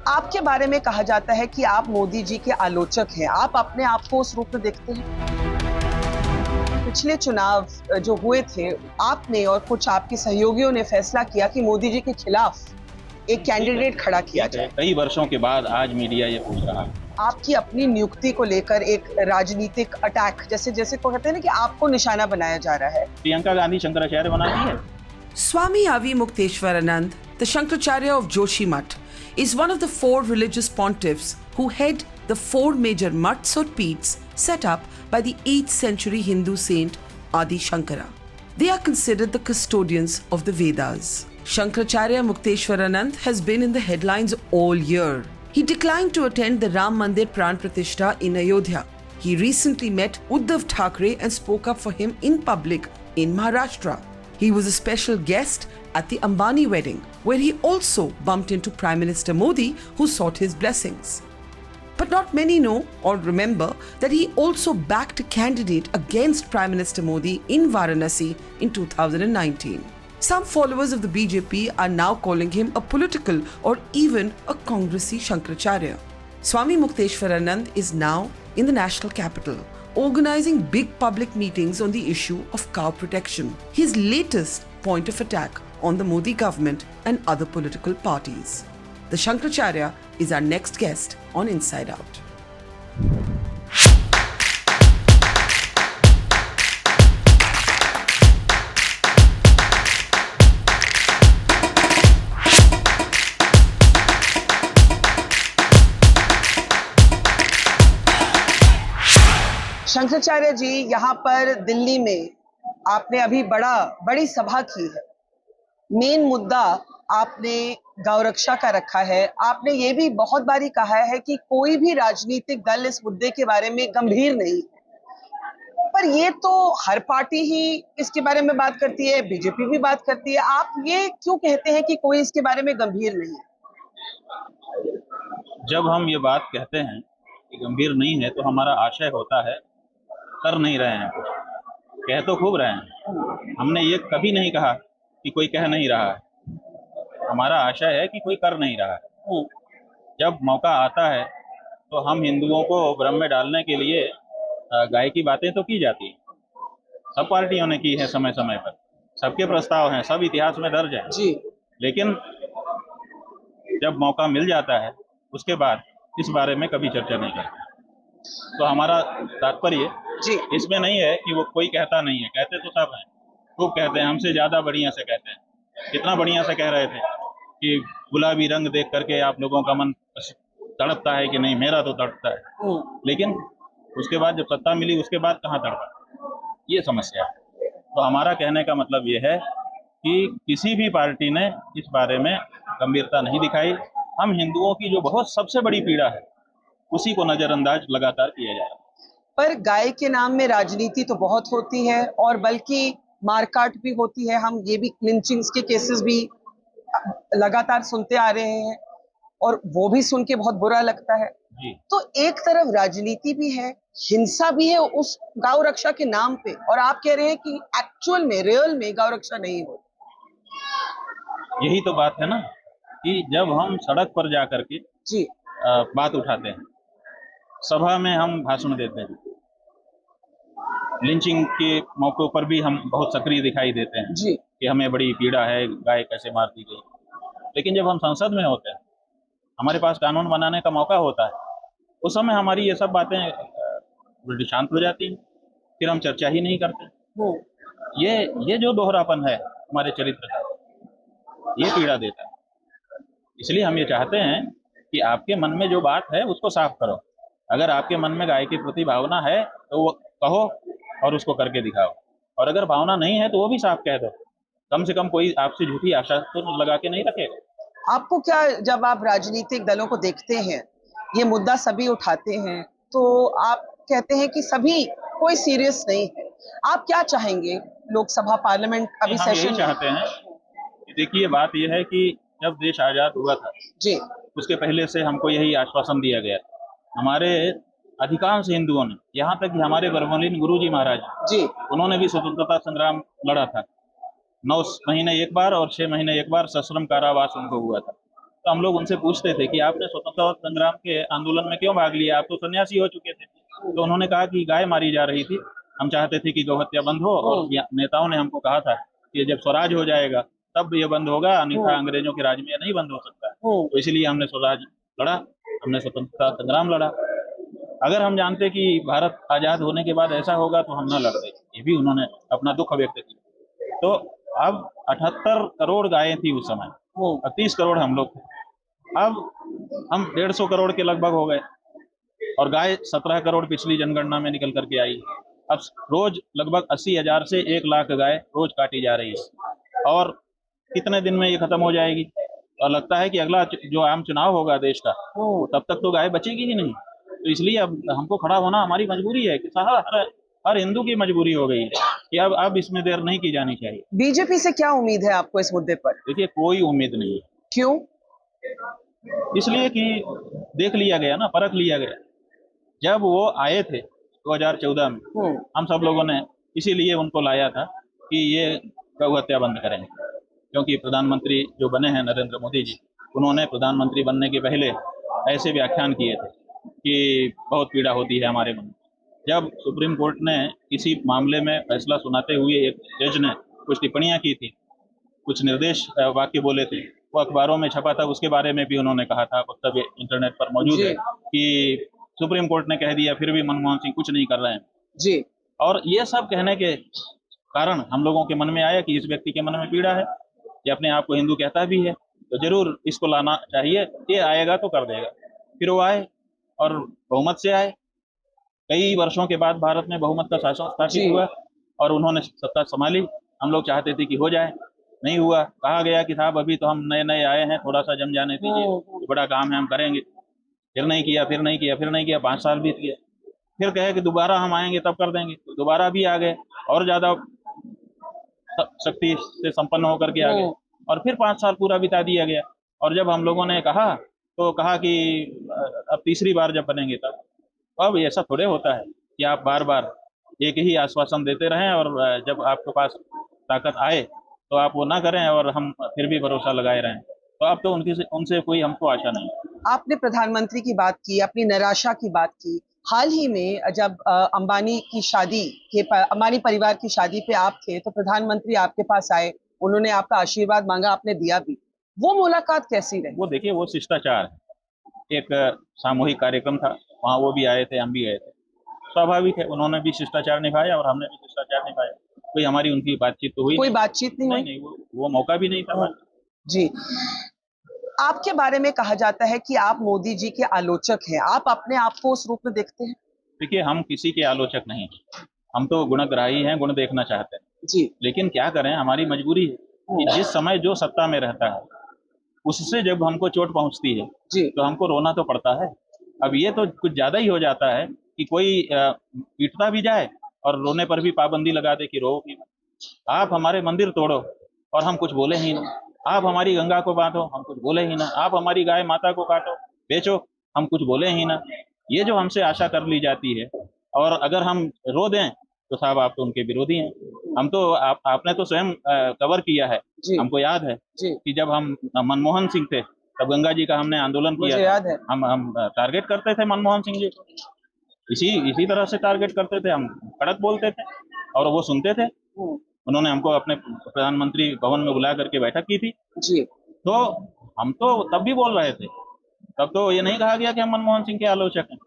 आपके बारे में कहा जाता है कि आप मोदी जी के आलोचक हैं। आप अपने आप को उस रूप में देखते हैं? पिछले चुनाव जो हुए थे, आपने और कुछ आपके सहयोगियों ने फैसला किया कि मोदी जी के खिलाफ एक कैंडिडेट खड़ा किया जाए। कई वर्षों के बाद आज मीडिया ये पूछ रहा है। आपकी अपनी नियुक्ति को लेकर एक राजनीतिक अटैक जैसे को कहते हैं ना कि आपको निशाना बनाया जा रहा है। प्रियंका गांधी शंकराचार्य बनाती है। Swami Avi Mukteswaranand, the Shankaracharya of Joshimath, is one of the 4 religious pontiffs who head the 4 major mutts or peeths set up by the 8th century Hindu saint Adi Shankara. They are considered the custodians of the Vedas. Shankaracharya Mukteswaranand has been in the headlines all year. He declined to attend the Ram Mandir Pran Pratishtha in Ayodhya. He recently met Uddhav Thackeray and spoke up for him in public in Maharashtra. He was a special guest at the Ambani wedding, where he also bumped into Prime Minister Modi, who sought his blessings. But not many know or remember that he also backed a candidate against Prime Minister Modi in Varanasi in 2019. Some followers of the BJP are now calling him a political or even a Congressy Shankaracharya. Swami Mukteswaranand is now in the national capital, organizing big public meetings on the issue of cow protection, his latest point of attack on the Modi government and other political parties. The Shankaracharya is our next guest on Inside Out. Shankaracharya ji, यहाँ पर दिल्ली में आपने अभी बड़ी सभा की है। Main मुद्दा आपने गौरक्षा का रखा है। आपने ये भी बहुत बारी कहा है कि कोई भी राजनीतिक दल इस मुद्दे के बारे में गंभीर नहीं है, पर ये तो हर पार्टी ही इसके बारे में बात करती है, बीजेपी भी बात करती है। आप ये क्यों कहते हैं कि कोई इसके बारे में गंभीर नहीं है? जब हम ये बात कहते हैं कि गंभीर नहीं है, तो हमारा आशय होता है कर नहीं रहे हैं, कह तो खूब रहे हैं। हमने ये कभी नहीं कहा कि कोई कह नहीं रहा है। हमारा आशय है कि कोई कर नहीं रहा है। जब मौका आता है तो हम हिंदुओं को भ्रम में डालने के लिए गाय की बातें तो की जाती हैं। सब पार्टियों ने की है समय समय पर, सबके प्रस्ताव हैं, सब इतिहास में दर्ज है जी। लेकिन जब मौका मिल जाता है उसके बाद इस बारे में कभी चर्चा नहीं करते। तो हमारा तात्पर्य जी इसमें नहीं है कि वो कोई कहता नहीं है, कहते तो सब हैं, खूब कहते हैं, हमसे ज़्यादा बढ़िया से कहते हैं। कितना बढ़िया से कह रहे थे कि गुलाबी रंग देख करके आप लोगों का मन तड़पता है कि नहीं, मेरा तो तड़पता है। लेकिन उसके बाद जब सत्ता मिली उसके बाद कहाँ तड़पा, ये समस्या है। तो हमारा कहने का मतलब ये है कि किसी भी पार्टी ने इस बारे में गंभीरता नहीं दिखाई। हम हिंदुओं की जो बहुत सबसे बड़ी पीड़ा है उसी को नज़रअंदाज लगातार किया जा रहा है। पर गाय के नाम में राजनीति तो बहुत होती है और बल्कि मारकाट भी होती है। हम ये भी लिंचिंग्स के केसेस भी लगातार सुनते आ रहे हैं और वो भी सुन के बहुत बुरा लगता है जी। तो एक तरफ राजनीति भी है, हिंसा भी है उस गौ रक्षा के नाम पे, और आप कह रहे हैं कि एक्चुअल में रियल में गौ रक्षा नहीं हो। यही तो बात है ना कि जब हम सड़क पर जा करके जी बात उठाते हैं, सभा में हम भाषण देते हैं, लिंचिंग के मौके पर भी हम बहुत सक्रिय दिखाई देते हैं जी कि हमें बड़ी पीड़ा है, गाय कैसे मार दी गई। लेकिन जब हम संसद में होते हैं, हमारे पास कानून बनाने का मौका होता है, उस समय हमारी ये सब बातें बिल्कुल शांत हो जाती हैं, फिर हम चर्चा ही नहीं करते। ये जो दोहरापन है हमारे चरित्र का, ये पीड़ा देता है। इसलिए हम ये चाहते हैं कि आपके मन में जो बात है उसको साफ करो। अगर आपके मन में गाय के प्रति भावना है तो वो कहो और उसको करके दिखाओ, और अगर भावना नहीं है तो वो भी साफ कह दो। कम से कम कोई आपसे झूठी आशा तो लगा के नहीं रखेगा। आपको क्या, जब आप राजनीतिक दलों को देखते हैं, ये मुद्दा सभी उठाते हैं, तो आप कहते हैं कि सभी कोई सीरियस नहीं है, आप क्या चाहेंगे? लोकसभा पार्लियामेंट अभी हम यही सेशन चाहते हैं कि देखिए, बात यह है कि जब देश आज़ाद हुआ था जी उसके पहले से हमको यही आश्वासन दिया गया। हमारे अधिकांश हिंदुओं ने, यहाँ तक कि हमारे बरमौलीन गुरुजी महाराज जी उन्होंने भी स्वतंत्रता संग्राम लड़ा था। 9 महीने एक बार और 6 महीने एक बार सश्रम कारावास उनको हुआ था। तो हम लोग उनसे पूछते थे कि आपने स्वतंत्रता संग्राम के आंदोलन में क्यों भाग लिया, आप तो सन्यासी हो चुके थे। तो उन्होंने कहा कि गाय मारी जा रही थी, हम चाहते थे कि गौहत्या बंद हो, और नेताओं ने हमको कहा था कि जब स्वराज हो जाएगा तब ये बंद होगा, अन्यथा अंग्रेजों के राज में ये नहीं बंद हो सकता है। तो इसलिए हमने स्वराज लड़ा, हमने स्वतंत्रता संग्राम लड़ा। अगर हम जानते कि भारत आजाद होने के बाद ऐसा होगा तो हम न लड़ते। ये भी उन्होंने अपना दुख व्यक्त किया। तो अब 78 करोड़ गायें थी उस समय, और 30 करोड़ हम लोग थे। अब हम 150 करोड़ के लगभग हो गए, और गाय 17 करोड़ पिछली जनगणना में निकल करके आई। अब रोज लगभग 80,000 से 1 लाख गाय रोज काटी जा रही है, और कितने दिन में ये खत्म हो जाएगी। और लगता है कि अगला जो आम चुनाव होगा देश का, तब तक तो गाय बचेगी ही नहीं। तो इसलिए अब हमको खड़ा होना हमारी मजबूरी है, कि हर हिंदू की मजबूरी हो गई है कि अब इसमें देर नहीं की जानी चाहिए। बीजेपी से क्या उम्मीद है आपको इस मुद्दे पर? देखिए, कोई उम्मीद नहीं है। क्यों? इसलिए कि देख लिया गया ना, परख लिया गया। जब वो आए थे 2014 में, हम सब लोगों ने इसीलिए उनको लाया था कि ये गौ हत्या बंद करेंगे, क्योंकि प्रधानमंत्री जो बने हैं नरेंद्र मोदी जी, उन्होंने प्रधानमंत्री बनने के पहले ऐसे व्याख्यान किए थे कि बहुत पीड़ा होती है हमारे मन में। जब सुप्रीम कोर्ट ने किसी मामले में फैसला सुनाते हुए एक जज ने कुछ टिप्पणियां की थी, कुछ निर्देश वाक्य बोले थे, वो अखबारों में छपा था, उसके बारे में भी उन्होंने कहा था, वक्तव्य इंटरनेट पर मौजूद है कि सुप्रीम कोर्ट ने कह दिया फिर भी मनमोहन सिंह कुछ नहीं कर रहे हैं जी। और ये सब कहने के कारण हम लोगों के मन में आया कि इस व्यक्ति के मन में पीड़ा है, ये अपने आप को हिंदू कहता भी है, तो जरूर इसको लाना चाहिए, ये आएगा तो कर देगा। फिर वो आए और बहुमत से आए। कई वर्षों के बाद भारत में बहुमत का शासन स्थापित हुआ और उन्होंने सत्ता संभाली। हम लोग चाहते थे कि हो जाए, नहीं हुआ। कहा गया कि साहब अभी तो हम नए नए आए हैं, थोड़ा सा जम जाने दीजिए, बड़ा काम है, हम करेंगे। फिर नहीं किया, फिर नहीं किया, फिर नहीं किया, 5 साल बीत गए। फिर कहे कि दोबारा हम आएंगे तब कर देंगे, तो दोबारा भी आ गए और ज्यादा शक्ति से संपन्न होकर के आ गए, और फिर 5 साल पूरा बिता दिया गया। और जब हम लोगों ने कहा तो कहा कि अब तीसरी बार जब बनेंगे तब। अब ऐसा थोड़े होता है कि आप बार बार एक ही आश्वासन देते रहें और जब आपके पास ताकत आए तो आप वो ना करें और हम फिर भी भरोसा लगाए रहें। तो अब तो उनसे कोई हमको आशा नहीं। आपने प्रधानमंत्री की बात की, अपनी निराशा की बात की। हाल ही में जब अंबानी परिवार की शादी पे आप थे तो प्रधानमंत्री आपके पास आए, उन्होंने आपका आशीर्वाद मांगा, आपने दिया भी। वो मुलाकात कैसी रही? वो देखिए, वो शिष्टाचार है। एक सामूहिक कार्यक्रम था, वहाँ वो भी आए थे, हम भी गए थे। स्वाभाविक है, उन्होंने भी शिष्टाचार निभाया और हमने भी शिष्टाचार निभाया। कोई हमारी उनकी बातचीत तो हुई कोई बातचीत नहीं हुई? नहीं, वो मौका भी नहीं था। जी। आपके बारे में कहा जाता है कि आप मोदी जी के आलोचक हैं। आप अपने आप को उस रूप में देखते हैं? देखिए, हम किसी के आलोचक नहीं, हम तो गुणग्राही हैं, गुण देखना चाहते हैं जी। लेकिन क्या करें, हमारी मजबूरी है कि जिस समय जो सत्ता में रहता है उससे जब हमको चोट पहुंचती है जी। तो हमको रोना तो पड़ता है। अब ये तो कुछ ज्यादा ही हो जाता है कि कोई पीटता भी जाए और रोने पर भी पाबंदी लगा दे कि रो भी मत। आप हमारे मंदिर तोड़ो और हम कुछ बोले ही ना, आप हमारी गंगा को बांधो, हम कुछ बोले ही ना, आप हमारी गाय माता को काटो, बेचो, हम कुछ बोले ही ना। ये जो हमसे आशा कर ली जाती है, और अगर हम रो दें तो साहब आप तो उनके विरोधी हैं। हम तो आपने तो स्वयं कवर किया है, हमको याद है कि जब हम मनमोहन सिंह थे तब गंगा जी का हमने आंदोलन किया, याद है। हम टारगेट करते थे मनमोहन सिंह जी को, इसी तरह से टारगेट करते थे, हम कड़क बोलते थे और वो सुनते थे। उन्होंने हमको अपने प्रधानमंत्री भवन में बुला करके बैठक की थी जी। तो हम तो तब भी बोल रहे थे, तब तो ये नहीं कहा गया कि हम मनमोहन सिंह के आलोचक हैं।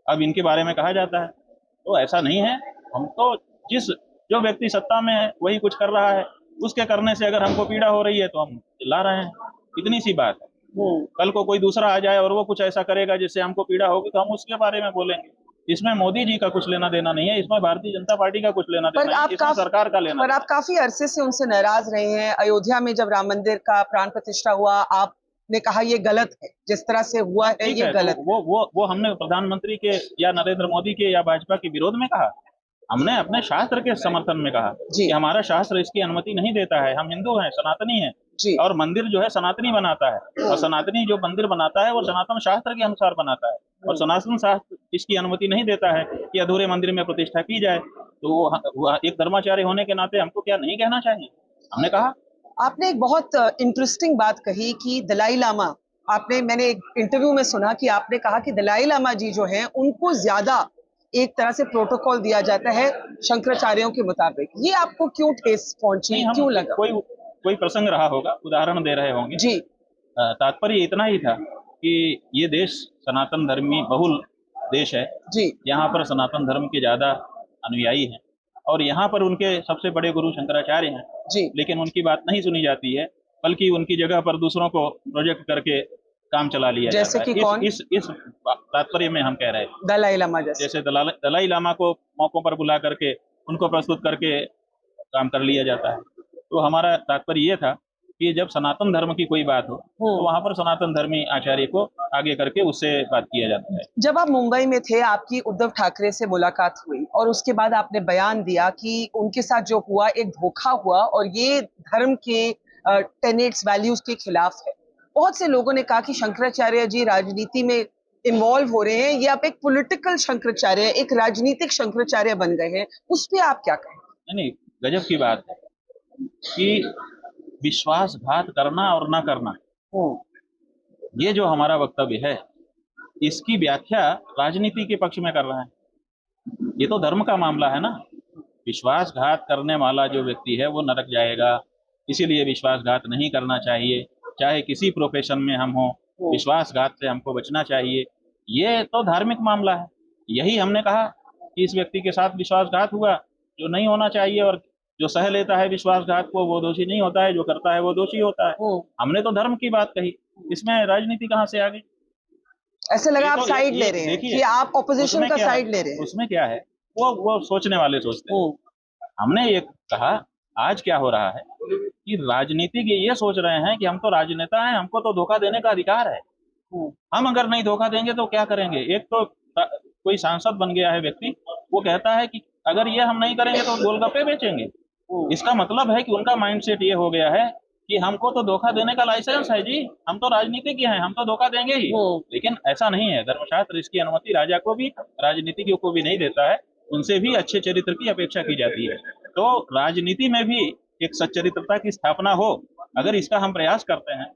अब इनके बारे में कहा जाता है, तो ऐसा नहीं है। हम तो जो व्यक्ति सत्ता में है वही कुछ कर रहा है, उसके करने से अगर हमको पीड़ा हो रही है तो हम चिल्ला रहे हैं, इतनी सी बात है। कल को कोई दूसरा आ जाए और वो कुछ ऐसा करेगा जिससे हमको पीड़ा होगी तो हम उसके बारे में बोलेंगे। इसमें मोदी जी का कुछ लेना देना नहीं है, इसमें भारतीय जनता पार्टी का कुछ लेना देना है, इसमें सरकार का लेना। पर आप काफी अरसे से उनसे नाराज रहे हैं। अयोध्या में जब राम मंदिर का प्राण प्रतिष्ठा हुआ, आपने कहा ये गलत है, जिस तरह से हुआ है ये गलत। वो हमने प्रधानमंत्री के या नरेंद्र मोदी के या भाजपा के विरोध में कहा, हमने अपने शास्त्र के समर्थन में कहा कि हमारा शास्त्र इसकी अनुमति नहीं देता है। हम हिंदू हैं, सनातनी हैं, और मंदिर जो है सनातनी बनाता है, और सनातनी जो मंदिर बनाता है वो सनातन शास्त्र के अनुसार बनाता है, और सनातन शास्त्र इसकी अनुमति नहीं देता है कि अधूरे मंदिर में प्रतिष्ठा की जाए। तो वो एक धर्माचार्य होने के नाते हमको क्या नहीं कहना चाहिए, हमने कहा। आपने एक बहुत इंटरेस्टिंग बात कही कि दलाई लामा आपने, मैंने एक इंटरव्यू में सुना कि आपने कहा कि दलाई लामा जी जो हैं उनको ज्यादा एक तरह से प्रोटोकॉल दिया जाता है शंकराचार्यों के मुताबिक। ये आपको क्यों ठेस पहुंची, नहीं, हम क्यों लगा? कोई कोई प्रसंग रहा होगा, उदाहरण दे रहे होंगे। जी तात्पर्य इतना ही था कि ये देश सनातन धर्मी बहुल देश है। जी यहाँ पर सनातन धर्म के ज़्यादा अनुयायी हैं और यहाँ पर उनके सबसे बड़े गुरु शंकराचार्य हैं, जी। लेकिन उनकी बात नहीं सुनी जाती है, बल्कि उनकी जगह पर दूसरों को प्रोजेक्ट करके काम चला लिया जैसे जाता है। कि कौन? इस तात्पर्य में हम कह रहे हैं। दलाई लामा जैसे। जैसे दलाई लामा को मौकों पर बुला करके उनको प्रस्तुत करके काम कर लिया जाता है। तो हमारा तात्पर्य ये था कि जब सनातन धर्म की कोई बात हो तो वहाँ पर सनातन धर्मी आचार्य को आगे करके उससे बात किया जाता है। जब आप मुंबई में थे, आपकी उद्धव ठाकरे से मुलाकात हुई और उसके बाद आपने बयान दिया कि उनके साथ जो हुआ एक धोखा हुआ और ये धर्म के टेनेट्स, वैल्यूज के खिलाफ है। बहुत से लोगों ने कहा कि शंकराचार्य जी राजनीति में इन्वॉल्व हो रहे हैं, ये आप एक पॉलिटिकल शंकराचार्य, एक राजनीतिक शंकराचार्य बन गए हैं। उस पर आप क्या कहें? नहीं, गजब की बात है कि विश्वासघात करना और ना करना, ये जो हमारा वक्तव्य है, इसकी व्याख्या राजनीति के पक्ष में कर रहा है। ये तो धर्म का मामला है ना। विश्वासघात करने वाला जो व्यक्ति है वो नरक जाएगा, इसीलिए विश्वासघात नहीं करना चाहिए। चाहे किसी प्रोफेशन में हम हो, विश्वासघात से हमको बचना चाहिए। ये तो धार्मिक मामला है। यही हमने कहा कि इस व्यक्ति के साथ विश्वासघात हुआ जो नहीं होना चाहिए, और जो सह लेता है विश्वासघात को वो दोषी नहीं होता है, जो करता है वो दोषी होता है। हमने तो धर्म की बात कही, इसमें राजनीति कहाँ से आ गई? ऐसे लगा आप तो साइड ले रहे हैं कि आप ऑपोजिशन का साइड ले रहे हैं। उसमें क्या है, वो सोचने वाले सोचते हैं। हमने ये कहा, आज क्या हो रहा है कि राजनीतिक ये सोच रहे हैं कि हम तो राजनेता हैं, हमको तो धोखा देने का अधिकार है। हम अगर नहीं धोखा देंगे तो क्या करेंगे? एक तो कोई सांसद बन गया है व्यक्ति, वो कहता है कि अगर ये हम नहीं करेंगे तो गोलगप्पे बेचेंगे। इसका मतलब है कि उनका माइंडसेट ये हो गया है कि हमको तो धोखा देने का लाइसेंस है जी, हम तो राजनीतिज्ञ हैं, हम तो धोखा देंगे ही। लेकिन ऐसा नहीं है। धर्मशास्त्र इसकी अनुमति राजा को भी, राजनीतिज्ञों को भी नहीं देता है। उनसे भी अच्छे चरित्र की अपेक्षा की जाती है। तो राजनीति में भी एक सच्चरित्रता की स्थापना हो, अगर इसका हम प्रयास करते हैं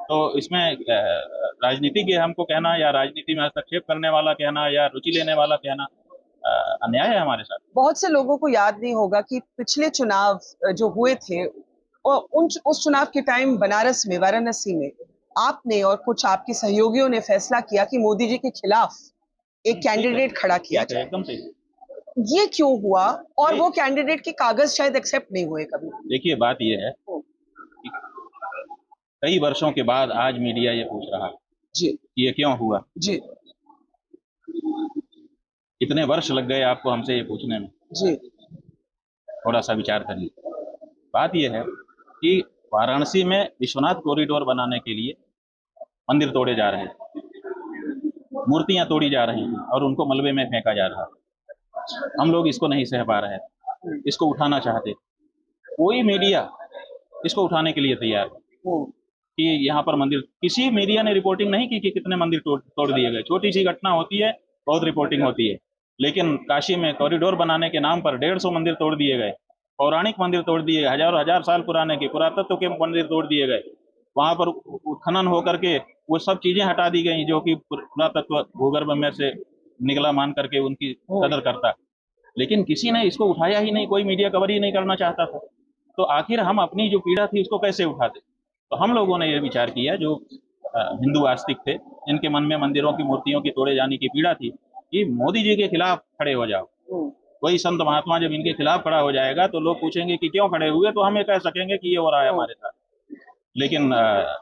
तो इसमें राजनीतिज्ञ हमको कहना या राजनीति में हस्तक्षेप करने वाला कहना या रुचि लेने वाला कहना अन्याय है हमारे साथ। बहुत से लोगों को याद नहीं होगा कि पिछले चुनाव जो हुए थे और उस चुनाव के टाइम बनारस में, वाराणसी में आपने और कुछ आपके सहयोगियों ने फैसला किया कि मोदी जी के खिलाफ एक कैंडिडेट खड़ा किया जाए। एकदम सही। ये क्यों हुआ? और वो कैंडिडेट के कागज शायद एक्सेप्ट नहीं हुए कभी। देखिए, बात ये है कि कई वर्षों के बाद आज मीडिया ये पूछ रहा है जी कि ये क्यों हुआ। जी कितने वर्ष लग गए आपको हमसे ये पूछने में? जी थोड़ा सा विचार करिए। बात यह है कि वाराणसी में विश्वनाथ कॉरिडोर बनाने के लिए मंदिर तोड़े जा रहे हैं, मूर्तियां तोड़ी जा रही हैं और उनको मलबे में फेंका जा रहा है। हम लोग इसको नहीं सह पा रहे हैं, इसको उठाना चाहते। कोई मीडिया इसको उठाने के लिए तैयार है कि यहाँ पर मंदिर, किसी मीडिया ने रिपोर्टिंग नहीं की कि कितने मंदिर तोड़ दिए गए। छोटी सी घटना होती है, बहुत रिपोर्टिंग होती है, लेकिन काशी में कॉरिडोर बनाने के नाम पर 150 मंदिर तोड़ दिए गए, पौराणिक मंदिर तोड़ दिए गए, हजारों हजार साल पुराने के पुरातत्व के मंदिर तोड़ दिए गए। वहाँ पर खनन होकर के वो सब चीजें हटा दी गई जो कि पुरातत्व भूगर्भ में से निकला मान करके उनकी कदर करता, लेकिन किसी ने इसको उठाया ही नहीं। कोई मीडिया कवर ही नहीं करना चाहता था। तो आखिर हम अपनी जो पीड़ा थी उसको कैसे उठाते? तो हम लोगों ने ये विचार किया, जो हिंदू आस्तिक थे, जिनके मन में मंदिरों की मूर्तियों की तोड़े जाने की पीड़ा थी, कि मोदी जी के खिलाफ खड़े हो जाओ। कोई संत महात्मा जब इनके खिलाफ खड़ा हो जाएगा तो लोग पूछेंगे कि क्यों खड़े हुए, तो हम ये कह सकेंगे कि ये हो रहा है हमारे साथ। लेकिन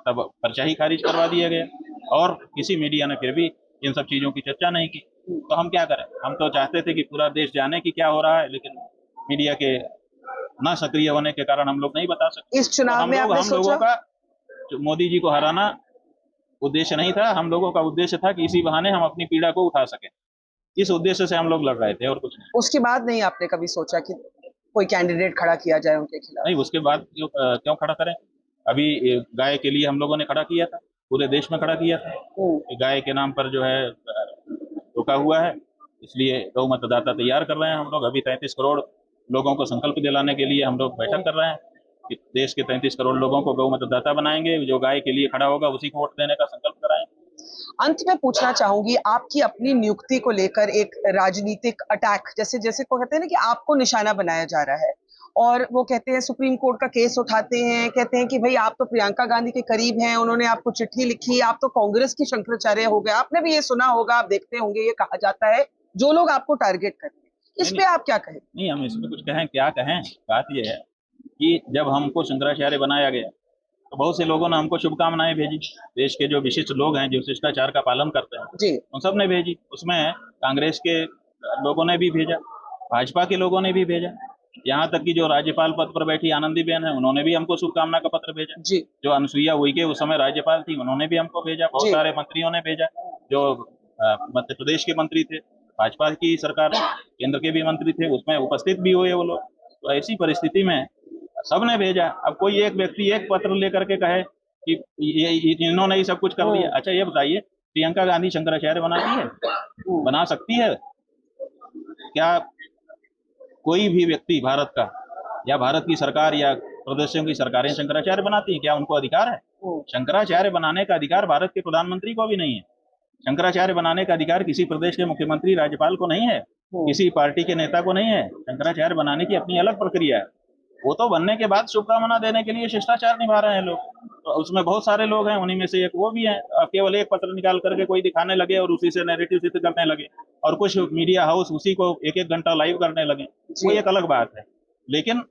तब पर्चा ही खारिज करवा दिया गया और किसी मीडिया ने फिर भी इन सब चीज़ों की चर्चा नहीं की। तो हम क्या करें? हम तो चाहते थे कि पूरा देश जाने कि क्या हो रहा है, लेकिन मीडिया के ना सक्रिय होने के कारण हम लोग नहीं बता सकते। इस चुनाव में आपने सोचा? हम लोगों का मोदी जी को हराना उद्देश्य नहीं था। हम लोगों का उद्देश्य था कि इसी बहाने हम अपनी पीड़ा को उठा सकें। इस उद्देश्य से हम लोग लड़ रहे थे और कुछ नहीं। उसके बाद नहीं आपने कभी सोचा कि कोई कैंडिडेट खड़ा किया जाए उनके खिलाफ? नहीं, उसके बाद क्यों खड़ा करें? अभी गाय के लिए हम लोगों ने खड़ा किया था, पूरे देश में खड़ा किया था। गाय के नाम पर जो है रोका हुआ है, इसलिए गौ मतदाता तैयार कर रहे हैं हम लोग। अभी 33 करोड़ लोगों को संकल्प दिलाने के लिए हम लोग बैठक कर रहे हैं कि देश के 33 करोड़ लोगों को गौ मतदाता बनाएंगे। जो गाय के लिए खड़ा होगा उसी को वोट देने का संकल्प अंत में पूछना चाहूंगी, आपकी अपनी नियुक्ति को लेकर एक राजनीतिक अटैक, जैसे जैसे को कहते हैं ना कि आपको निशाना बनाया जा रहा है, और वो कहते हैं सुप्रीम कोर्ट का केस उठाते हैं, कहते हैं कि भाई आप तो प्रियंका गांधी के करीब हैं, उन्होंने आपको चिट्ठी लिखी, आप तो कांग्रेस की शंकराचार्य हो गए। आपने भी ये सुना होगा, आप देखते होंगे, ये कहा जाता है जो लोग आपको टारगेट करते हैं। इस पे आप क्या कहें? नहीं, हम इसमें कुछ कहें क्या कहें। बात यह है कि जब हमको शंकराचार्य बनाया गया तो बहुत से लोगों ने हमको शुभकामनाएं भेजी। देश के जो विशिष्ट लोग हैं, जो शिष्टाचार का पालन करते हैं, जी। उन सब ने भेजी। उसमें कांग्रेस के लोगों ने भी भेजा, भाजपा के लोगों ने भी भेजा, यहाँ तक कि जो राज्यपाल पद पर बैठी आनंदीबेन है, उन्होंने भी हमको शुभकामना का पत्र भेजा। जी। जो अनुसुईया उइके उस समय राज्यपाल थी, उन्होंने भी हमको भेजा। बहुत जी। सारे मंत्रियों ने भेजा, जो मध्य प्रदेश के मंत्री थे, भाजपा की सरकार, केंद्र के भी मंत्री थे, उसमें उपस्थित भी हुए वो लोग। तो ऐसी परिस्थिति में सबने भेजा। अब कोई एक व्यक्ति एक पत्र लेकर के कहे कि इन्होंने ही सब कुछ कर दिया। अच्छा, ये बताइए, प्रियंका गांधी शंकराचार्य बनाती है? बना सकती है क्या? कोई भी व्यक्ति भारत का या भारत की सरकार या प्रदेशों की सरकारें शंकराचार्य बनाती हैं? क्या उनको अधिकार है? शंकराचार्य बनाने का अधिकार भारत के प्रधानमंत्री को भी नहीं है। शंकराचार्य बनाने का अधिकार किसी प्रदेश के मुख्यमंत्री, राज्यपाल को नहीं है, किसी पार्टी के नेता को नहीं है। शंकराचार्य बनाने की अपनी अलग प्रक्रिया है। वो तो बनने के बाद शुभकामना देने के लिए शिष्टाचार निभा रहे हैं लोग। तो उसमें बहुत सारे लोग हैं, उन्हीं में से एक वो भी हैं। अब केवल एक पत्र निकाल करके कोई दिखाने लगे और उसी से नैरेटिव सिद्ध करने लगे, और कुछ मीडिया हाउस उसी को एक एक घंटा लाइव करने लगे, वो एक अलग बात है। लेकिन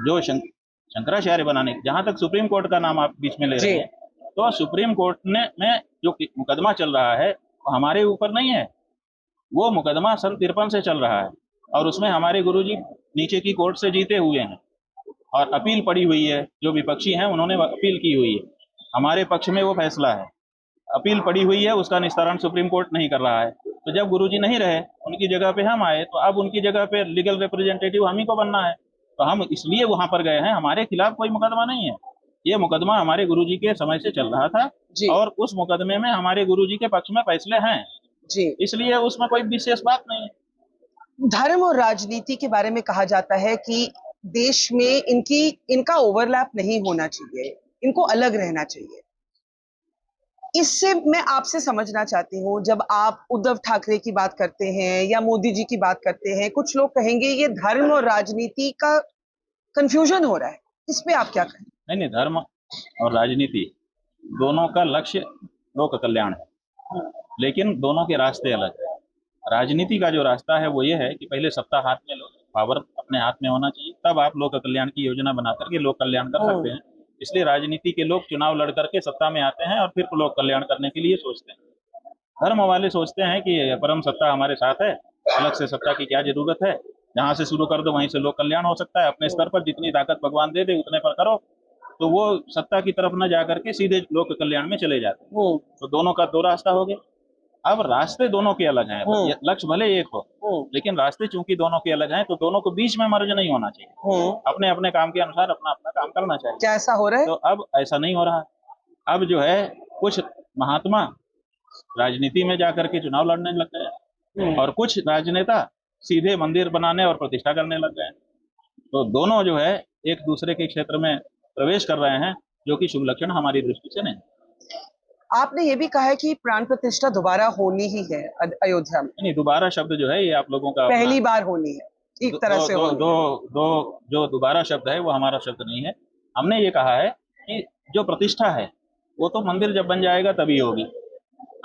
जो शंकराचार्य बनाने, जहां तक सुप्रीम कोर्ट का नाम आप बीच में ले रहे हैं, तो सुप्रीम कोर्ट में जो मुकदमा चल रहा है वो हमारे ऊपर नहीं है। वो मुकदमा सन 53 से चल रहा है, और उसमें हमारे गुरुजी नीचे की कोर्ट से जीते हुए हैं, और अपील पड़ी हुई है। जो विपक्षी हैं उन्होंने अपील की हुई है, हमारे पक्ष में वो फैसला है। अपील पड़ी हुई है, उसका निस्तारण सुप्रीम कोर्ट नहीं कर रहा है। तो जब गुरुजी नहीं रहे, उनकी जगह पे हम आए, तो अब उनकी जगह पे लीगल रिप्रेजेंटेटिव हम ही को बनना है। तो हम इसलिए वहां पर गए हैं। हमारे खिलाफ कोई मुकदमा नहीं है। ये मुकदमा हमारे गुरुजी के समय से चल रहा था, और उस मुकदमे में हमारे गुरुजी के पक्ष में फैसले हैं जी, इसलिए उसमें कोई विशेष बात नहीं है। धर्म और राजनीति के बारे में कहा जाता है कि देश में इनका ओवरलैप नहीं होना चाहिए, इनको अलग रहना चाहिए। इससे मैं आपसे समझना चाहती हूँ, जब आप उद्धव ठाकरे की बात करते हैं या मोदी जी की बात करते हैं, कुछ लोग कहेंगे ये धर्म और राजनीति का कंफ्यूजन हो रहा है। इस पे आप क्या कहें? नहीं, धर्म और राजनीति दोनों का लक्ष्य लोक कल्याण है, लेकिन दोनों के रास्ते अलग है। राजनीति का जो रास्ता है वो ये है कि पहले सत्ता हाथ में लो, पावर अपने हाथ में होना चाहिए, तब आप लोक कल्याण की योजना बना करके लोक कल्याण कर सकते हैं। इसलिए राजनीति के लोग चुनाव लड़ करके सत्ता में आते हैं और फिर लोक कल्याण करने के लिए सोचते हैं। धर्म वाले सोचते हैं कि परम सत्ता हमारे साथ है, अलग से सत्ता की क्या जरूरत है, जहाँ से शुरू कर दो वहीं से लोक कल्याण हो सकता है। अपने स्तर पर जितनी ताकत भगवान दे दे उतने पर करो, तो वो सत्ता की तरफ न जा करके सीधे लोक कल्याण में चले जाते हैं। तो दोनों का दो रास्ता हो गया। अब रास्ते दोनों के अलग हैं, लक्ष्य भले एक हो, लेकिन रास्ते चूंकि दोनों के अलग हैं, तो दोनों को बीच में मर्ज नहीं होना चाहिए। अपने अपने काम के अनुसार अपना अपना काम करना चाहिए। क्या ऐसा हो रहा है? तो अब ऐसा नहीं हो रहा। अब जो है, कुछ महात्मा राजनीति में जाकर के चुनाव लड़ने लग गए, और कुछ राजनेता सीधे मंदिर बनाने और प्रतिष्ठा करने लग गए। तो दोनों जो है एक दूसरे के क्षेत्र में प्रवेश कर रहे हैं, जो कि शुभ लक्षण हमारी दृष्टि से नहीं। आपने ये भी कहा है कि प्राण प्रतिष्ठा दोबारा होनी ही है अयोध्या में। नहीं, दोबारा शब्द जो है ये आप लोगों का पहली बार होनी है, एक तरह से जो दोबारा शब्द है वो हमारा शब्द नहीं है। हमने ये कहा है कि जो प्रतिष्ठा है वो तो मंदिर जब बन जाएगा तभी होगी।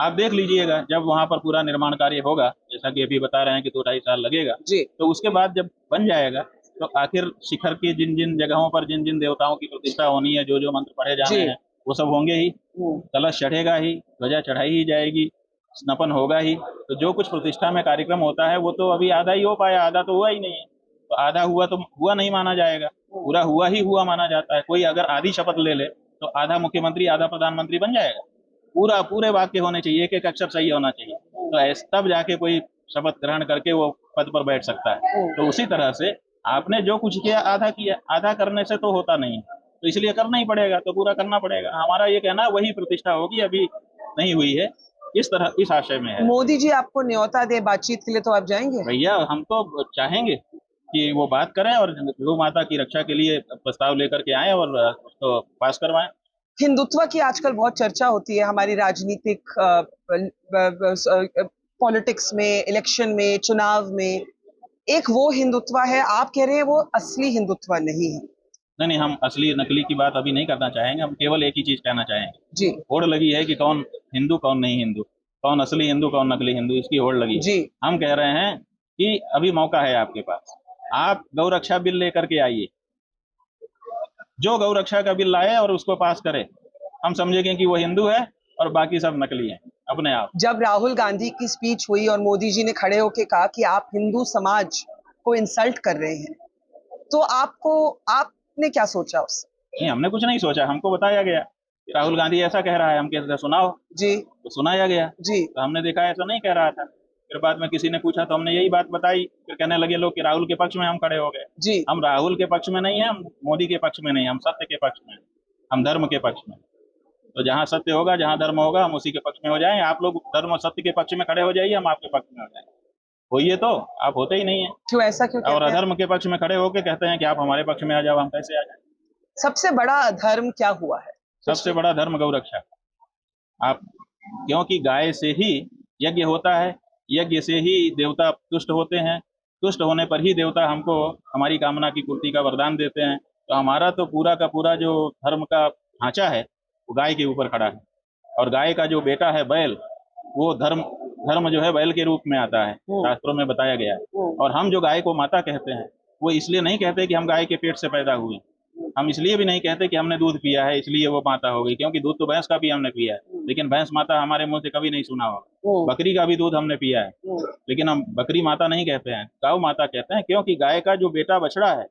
आप देख लीजिएगा, जब वहां पर पूरा निर्माण कार्य होगा, जैसा कि अभी बता रहे हैं कि 2-2.5 साल लगेगा जी, तो उसके बाद जब बन जाएगा तो आखिर शिखर की जिन जिन जगहों पर जिन जिन देवताओं की प्रतिष्ठा होनी है, जो जो मंत्र पढ़े जाने हैं, वो सब होंगे ही। कलश चढ़ेगा ही, ध्वजा चढ़ाई ही जाएगी, स्नापन होगा ही। तो जो कुछ प्रतिष्ठा में कार्यक्रम होता है वो तो अभी आधा ही हो पाया, आधा तो हुआ ही नहीं है। तो आधा हुआ तो हुआ नहीं माना जाएगा, पूरा हुआ ही हुआ माना जाता है। कोई अगर आधी शपथ ले ले तो आधा मुख्यमंत्री आधा प्रधानमंत्री बन जाएगा। पूरे वाक्य होने चाहिए, एक एक अक्षर सही होना चाहिए, तो तब जाके कोई शपथ ग्रहण करके वो पद पर बैठ सकता है। तो उसी तरह से आपने जो कुछ किया आधा करने से तो होता नहीं, तो इसलिए करना ही पड़ेगा, तो पूरा करना पड़ेगा। हमारा ये कहना वही प्रतिष्ठा होगी, अभी नहीं हुई है, इस तरह इस आशय में है। मोदी जी आपको न्योता दे बातचीत के लिए तो आप जाएंगे? भैया, हम तो चाहेंगे कि वो बात करें और गौ माता की रक्षा के लिए प्रस्ताव लेकर के आए और उसको पास करवाएं। हिंदुत्व की आजकल बहुत चर्चा होती है हमारी राजनीतिक पॉलिटिक्स में, इलेक्शन में, चुनाव में। एक वो हिंदुत्व है, आप कह रहे हैं वो असली हिंदुत्व नहीं है। नहीं नहीं, हम असली नकली की बात अभी नहीं करना चाहेंगे। हम केवल एक ही चीज कहना चाहेंगे, जी होड़ लगी है कि कौन हिंदू कौन नहीं हिंदू, कौन असली हिंदू कौन नकली हिंदू, इसकी होड़ लगी है। जी हम कह रहे हैं कि अभी मौका है आपके पास, आप गौरक्षा बिल लेकर के आइए, जो गौरक्षा का बिल लाए और उसको पास करे, हम समझेंगे कि वो हिंदू है और बाकी सब नकली हैं अपने आप। जब राहुल गांधी की स्पीच हुई और मोदी जी ने खड़े होकर कहा कि आप हिंदू समाज को इंसल्ट कर रहे हैं, तो आपने क्या सोचा उससे? नहीं, हमने कुछ नहीं सोचा, हमको बताया गया कि राहुल गांधी ऐसा कह रहा है, हम कहते थे सुनाओ, जी तो सुनाया गया। जी तो हमने देखा ऐसा नहीं कह रहा था। फिर बाद में किसी ने पूछा तो हमने यही बात बताई, फिर कहने लगे लोग कि राहुल के पक्ष में हम खड़े हो गए। जी हम राहुल के पक्ष में नहीं है, हम मोदी के पक्ष में नहीं, हम सत्य के पक्ष में हैं, हम धर्म के पक्ष में। तो जहाँ सत्य होगा, जहाँ धर्म होगा, हम उसी के पक्ष में हो जाएं। आप लोग धर्म और सत्य के पक्ष में खड़े हो जाइए, हम आपके पक्ष में हो जाएंगे। होइए तो, आप होते ही नहीं है। क्यों ऐसा क्यों और कहते हैं? अधर्म के पक्ष में खड़े होके कहते हैं कि आप हमारे पक्ष में आ जाओ, हम कैसे आ जाए? सबसे बड़ा धर्म क्या हुआ है? सबसे बड़ा धर्म गौरक्षा। आप, क्योंकि गाय से ही यज्ञ होता है, यज्ञ से ही देवता तुष्ट होते हैं, तुष्ट होने पर ही देवता हमको हमारी कामना की पूर्ति का वरदान देते हैं। तो हमारा तो पूरा का पूरा जो धर्म का ढांचा है वो गाय के ऊपर खड़ा है। और गाय का जो बेटा है बैल, वो धर्म धर्म जो है बैल के रूप में आता है, शास्त्रों में बताया गया है। और हम जो गाय को माता कहते हैं, वो इसलिए नहीं कहते कि हम गाय के पेट से पैदा हुए, हम इसलिए भी नहीं कहते कि हमने दूध पिया है इसलिए वो माता हो गई, क्योंकि दूध तो भैंस का भी हमने पिया है, लेकिन भैंस माता हमारे मुंह से कभी नहीं सुना होगा। बकरी का भी दूध हमने पिया है, लेकिन हम बकरी माता नहीं कहते हैं, गौ माता कहते हैं, क्योंकि गाय का जो बेटा बछड़ा है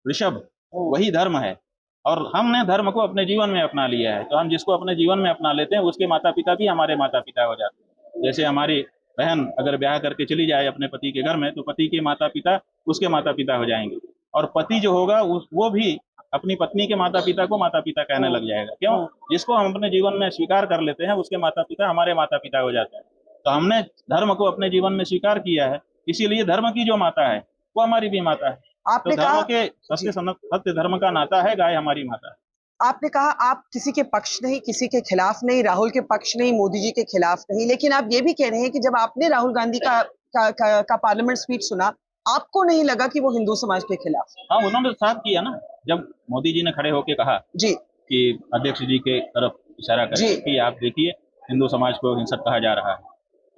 ऋषभ, वही धर्म है। और हमने धर्म को अपने जीवन में अपना लिया है, तो हम जिसको अपने जीवन में अपना लेते हैं उसके माता पिता भी हमारे माता पिता हो जाते हैं। जैसे हमारी बहन अगर ब्याह करके चली जाए अपने पति के घर में, तो पति के माता पिता उसके माता पिता हो जाएंगे, और पति जो होगा वो भी अपनी पत्नी के माता पिता को माता पिता कहने लग जाएगा। क्यों? जिसको हम अपने जीवन में स्वीकार कर लेते हैं उसके माता पिता हमारे माता पिता हो जाते हैं। तो हमने धर्म को अपने जीवन में स्वीकार किया है, इसीलिए धर्म की जो माता है वो हमारी भी माता है। आपने तो धर्म कहा के सत्य धर्म का नाता है, गाय हमारी माता है। आपने कहा आप किसी के पक्ष नहीं, किसी के खिलाफ नहीं, राहुल के पक्ष नहीं, मोदी जी के खिलाफ नहीं, लेकिन आप ये भी कह रहे हैं कि जब आपने राहुल गांधी का पार्लियामेंट स्पीच सुना, आपको नहीं लगा कि वो हिंदू समाज के खिलाफ? हाँ, उन्होंने साफ किया ना, जब मोदी जी ने खड़े होके कहा जी कि अध्यक्ष जी के तरफ इशारा करके कि आप देखिए हिंदू समाज को हिंसक कहा जा रहा है,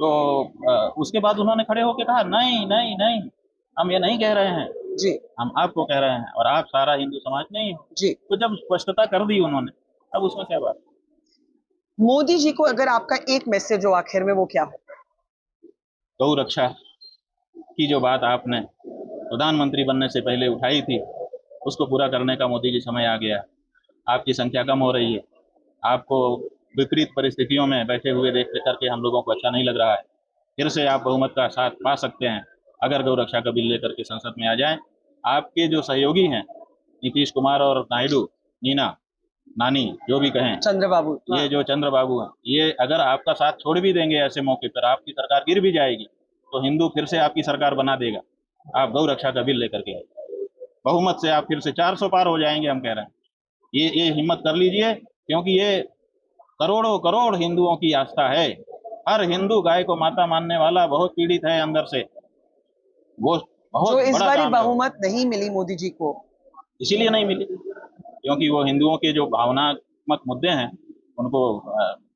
तो उसके बाद उन्होंने खड़े होके कहा नहीं नहीं नहीं, हम ये नहीं कह रहे हैं, जी हम आपको कह रहे हैं, और आप सारा हिंदू समाज नहीं हो। जी तो जब स्पष्टता कर दी उन्होंने, अब उसमें क्या बात? मोदी जी को अगर आपका एक मैसेज हो आखिर में, वो क्या हो? गौ रक्षा की जो बात आपने प्रधानमंत्री बनने से पहले उठाई थी, उसको पूरा करने का मोदी जी समय आ गया। आपकी संख्या कम हो रही है, आपको विपरीत परिस्थितियों में बैठे हुए देख करके हम लोगों को अच्छा नहीं लग रहा है। फिर से आप बहुमत का साथ पा सकते हैं अगर गौ रक्षा का बिल लेकर के संसद में आ जाएं। आपके जो सहयोगी हैं नीतीश कुमार और नायडू, नीना, नानी, जो भी कहें, चंद्रबाबू, ये जो चंद्रबाबू हैं, ये अगर आपका साथ छोड़ भी देंगे ऐसे मौके पर, आपकी सरकार गिर भी जाएगी, तो हिंदू फिर से आपकी सरकार बना देगा। आप गौ रक्षा का बिल लेकर के आइए, बहुमत से आप फिर से 400 पार हो जाएंगे, हम कह रहे हैं। ये हिम्मत कर लीजिए, क्योंकि ये करोड़ों करोड़ हिंदुओं की आस्था है। हर हिंदू गाय को माता मानने वाला बहुत पीड़ित है अंदर से, वो बहुत जो इस बड़ा बारी काम है। बहुमत नहीं मिली मोदी जी को, इसीलिए नहीं मिली क्योंकि वो हिंदुओं के जो भावनात्मक मुद्दे हैं उनको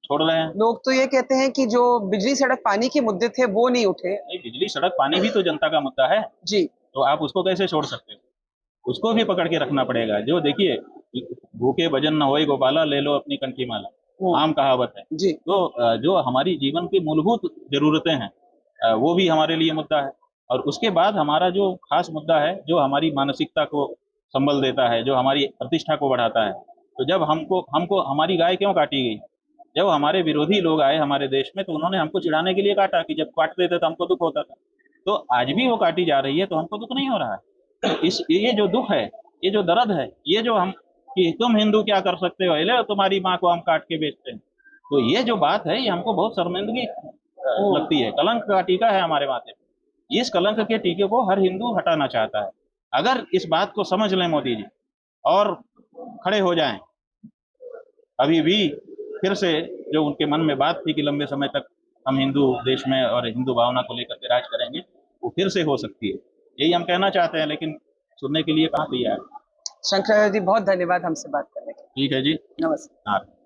छोड़ रहे हैं। लोग तो ये कहते हैं कि जो बिजली सड़क पानी के मुद्दे थे वो नहीं उठे। नहीं, बिजली सड़क पानी भी तो जनता का मुद्दा है, जी तो आप उसको कैसे छोड़ सकते हो? उसको भी पकड़ के रखना पड़ेगा। जो देखिए, भूखे भजन न होए गोपाला, ले लो अपनी कंठी माला, आम कहावत है। जी तो जो हमारी जीवन की मूलभूत जरूरतें हैं, वो भी हमारे लिए मुद्दा है। और उसके बाद हमारा जो खास मुद्दा है, जो हमारी मानसिकता को संबल देता है, जो हमारी प्रतिष्ठा को बढ़ाता है। तो जब हमको हमारी गाय क्यों काटी गई? जब हमारे विरोधी लोग आए हमारे देश में, तो उन्होंने हमको चिढ़ाने के लिए काटा, कि जब काटते थे तो हमको दुख होता था। तो आज भी वो काटी जा रही है, तो हमको दुख नहीं हो रहा है। तो ये जो दुख है, ये जो दर्द है, ये जो हम कि तुम हिंदू क्या कर सकते हो, ले तुम्हारी माँ को हम काट के बेचते हैं, तो ये जो बात है, ये हमको बहुत शर्मिंदगी लगती है। कलंक का टीका है हमारे माथे पे। इस कलंक के टीके को हर हिंदू हटाना चाहता है। अगर इस बात को समझ लें मोदी जी और खड़े हो जाएं, अभी भी फिर से जो उनके मन में बात थी कि लंबे समय तक हम हिंदू देश में और हिंदू भावना को लेकर के राज करेंगे, वो फिर से हो सकती है। यही हम कहना चाहते हैं, लेकिन सुनने के लिए कहाँ तैयार है। शंकर जी बहुत धन्यवाद हमसे बात करने के लिए। ठीक है जी, नमस्कार। हाँ।